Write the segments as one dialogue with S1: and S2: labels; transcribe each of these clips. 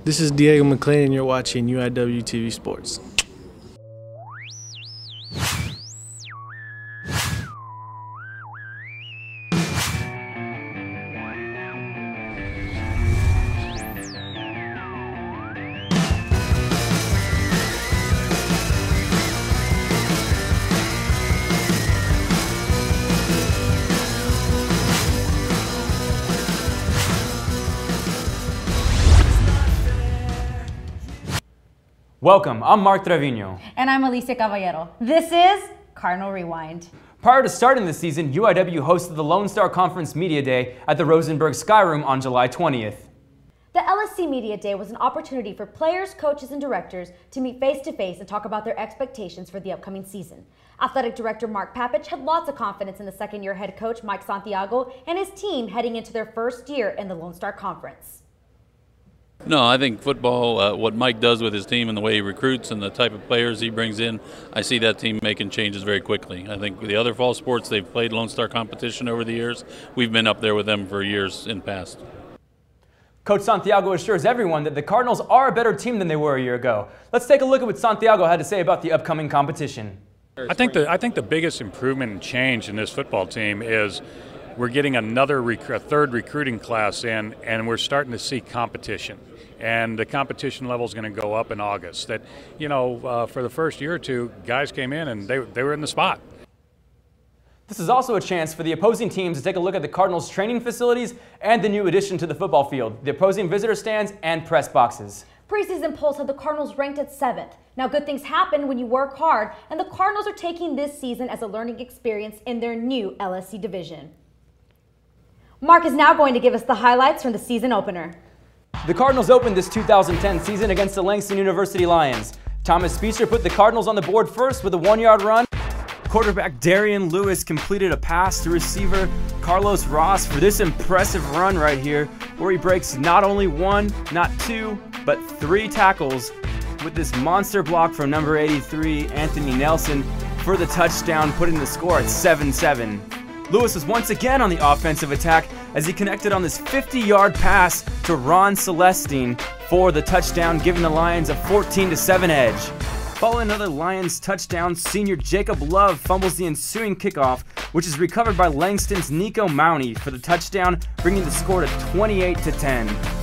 S1: This is Diego McLean and you're watching UIWtv Sports.
S2: Welcome, I'm Mark Trevino.
S3: And I'm Alicia Caballero. This is Cardinal Rewind.
S2: Prior to starting the season, UIW hosted the Lonestar Conference Media Day at the Rosenberg Sky Room on July 20th.
S3: The LSC Media Day was an opportunity for players, coaches, and directors to meet face-to-face and talk about their expectations for the upcoming season. Athletic Director Mark Papich had lots of confidence in the second-year head coach Mike Santiago and his team heading into their first year in the Lonestar Conference.
S4: No, I think football, what Mike does with his team and the way he recruits and the type of players he brings in, I see that team making changes very quickly. I think the other fall sports, they've played Lone Star competition over the years. We've been up there with them for years in past.
S2: Coach Santiago assures everyone that the Cardinals are a better team than they were a year ago. Let's take a look at what Santiago had to say about the upcoming competition.
S5: I think the biggest improvement and change in this football team is we're getting a third recruiting class in, and we're starting to see competition. And the competition level is going to go up in August. That, you know, for the first year or two, guys came in and they were in the spot.
S2: This is also a chance for the opposing teams to take a look at the Cardinals' training facilities and the new addition to the football field, the opposing visitor stands and press boxes.
S3: Preseason polls had the Cardinals ranked at 7th. Now, good things happen when you work hard, and the Cardinals are taking this season as a learning experience in their new LSC division. Mark is now going to give us the highlights from the season opener.
S2: The Cardinals opened this 2010 season against the Langston University Lions. Thomas Speecher put the Cardinals on the board first with a 1-yard run. Quarterback Darian Lewis completed a pass to receiver Carlos Ross for this impressive run right here, where he breaks not only 1, not 2, but 3 tackles with this monster block from number 83, Anthony Nelson, for the touchdown, putting the score at 7-7. Lewis was once again on the offensive attack as he connected on this 50-yard pass to Ron Celestine for the touchdown, giving the Lions a 14-7 edge. Following another Lions touchdown, senior Jacob Love fumbles the ensuing kickoff, which is recovered by Langston's Nico Mounty for the touchdown, bringing the score to 28-10.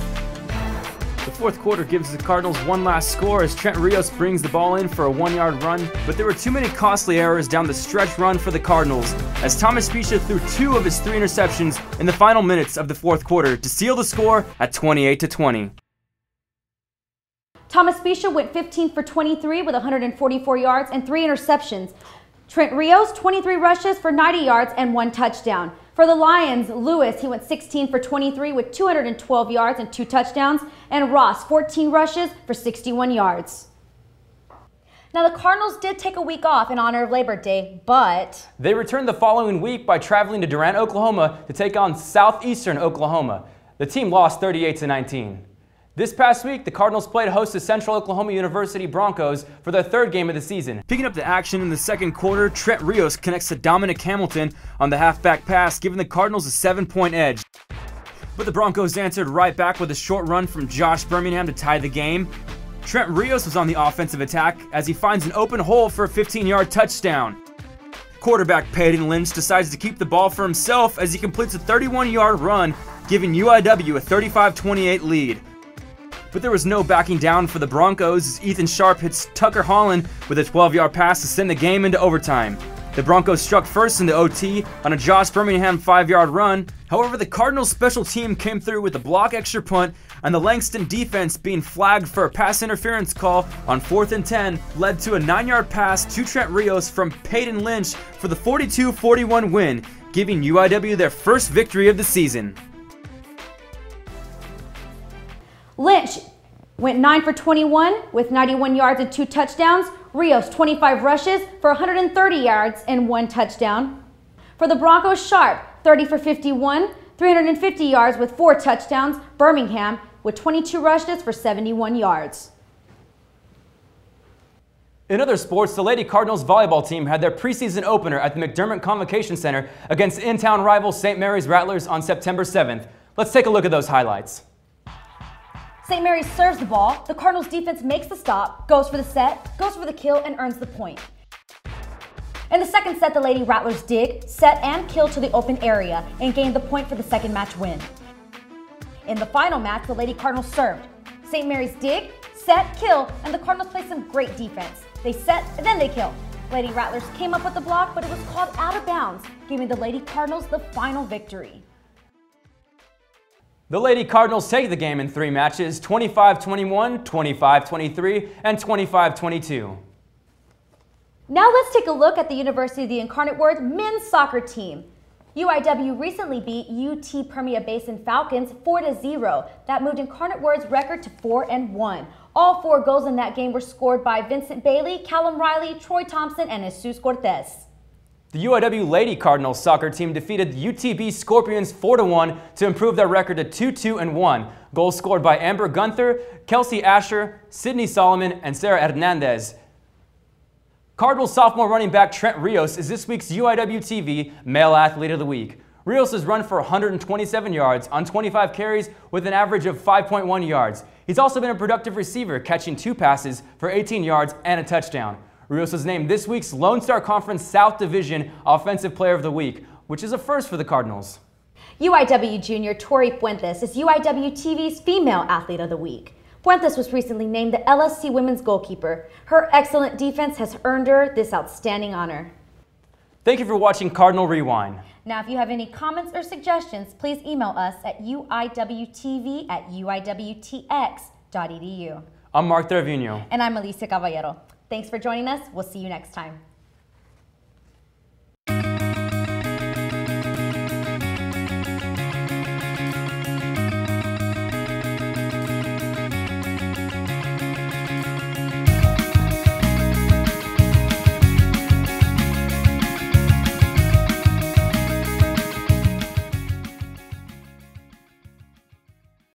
S2: The fourth quarter gives the Cardinals one last score as Trent Rios brings the ball in for a 1-yard run, but there were too many costly errors down the stretch run for the Cardinals as Thomas Speecher threw 2 of his 3 interceptions in the final minutes of the fourth quarter to seal the score at 28-20.
S3: Thomas Speecher went 15 for 23 with 144 yards and 3 interceptions. Trent Rios, 23 rushes for 90 yards and 1 touchdown. For the Lions, Lewis, he went 16 for 23 with 212 yards and 2 touchdowns, and Ross, 14 rushes for 61 yards. Now, the Cardinals did take a week off in honor of Labor Day, but
S2: they returned the following week by traveling to Durant, Oklahoma to take on Southeastern Oklahoma. The team lost 38-19. This past week, the Cardinals played host to Central Oklahoma University Broncos for their 3rd game of the season. Picking up the action in the second quarter, Trent Rios connects to Dominic Hamilton on the halfback pass, giving the Cardinals a 7-point edge. But the Broncos answered right back with a short run from Josh Birmingham to tie the game. Trent Rios was on the offensive attack as he finds an open hole for a 15-yard touchdown. Quarterback Peyton Lynch decides to keep the ball for himself as he completes a 31-yard run, giving UIW a 35-28 lead. But there was no backing down for the Broncos as Ethan Sharp hits Tucker Holland with a 12-yard pass to send the game into overtime. The Broncos struck first in the OT on a Josh Birmingham 5-yard run. However, the Cardinals special team came through with a block extra punt, and the Langston defense being flagged for a pass interference call on 4th and 10 led to a 9-yard pass to Trent Rios from Peyton Lynch for the 42-41 win, giving UIW their first victory of the season.
S3: Lynch went 9 for 21 with 91 yards and 2 touchdowns. Rios, 25 rushes for 130 yards and 1 touchdown. For the Broncos, Sharp, 30 for 51, 350 yards with 4 touchdowns. Birmingham with 22 rushes for 71 yards.
S2: In other sports, the Lady Cardinals volleyball team had their preseason opener at the McDermott Convocation Center against in-town rival St. Mary's Rattlers on September 7th. Let's take a look at those highlights.
S3: St. Mary's serves the ball, the Cardinals defense makes the stop, goes for the set, goes for the kill, and earns the point. In the second set, the Lady Rattlers dig, set, and kill to the open area and gained the point for the second match win. In the final match, the Lady Cardinals served. St. Mary's dig, set, kill, and the Cardinals played some great defense. They set, and then they kill. Lady Rattlers came up with the block, but it was called out of bounds, giving the Lady Cardinals the final victory.
S2: The Lady Cardinals take the game in 3 matches, 25-21, 25-23, and 25-22.
S3: Now let's take a look at the University of the Incarnate Word men's soccer team. UIW recently beat UT Permian Basin Falcons 4-0. That moved Incarnate Word's record to 4-1. All 4 goals in that game were scored by Vincent Bailey, Callum Riley, Troy Thompson, and Jesus Cortez.
S2: The UIW Lady Cardinals soccer team defeated UTB Scorpions 4-1 to improve their record to 2-2-1. Goals scored by Amber Gunther, Kelsey Asher, Sydney Solomon, and Sarah Hernandez. Cardinals sophomore running back Trent Rios is this week's UIWtv Male Athlete of the Week. Rios has run for 127 yards on 25 carries with an average of 5.1 yards. He's also been a productive receiver, catching 2 passes for 18 yards and a touchdown. Rios was named this week's Lonestar Conference South Division Offensive Player of the Week, which is a first for the Cardinals.
S3: UIW junior Tori Puentes is UIWTV's Female Athlete of the Week. Puentes was recently named the LSC Women's Goalkeeper. Her excellent defense has earned her this outstanding honor.
S2: Thank you for watching Cardinal Rewind.
S3: Now, if you have any comments or suggestions, please email us at uiwtv@uiwtx.edu.
S2: I'm Mark Trevino.
S3: And I'm Alicia Caballero. Thanks for joining us. We'll see you next time.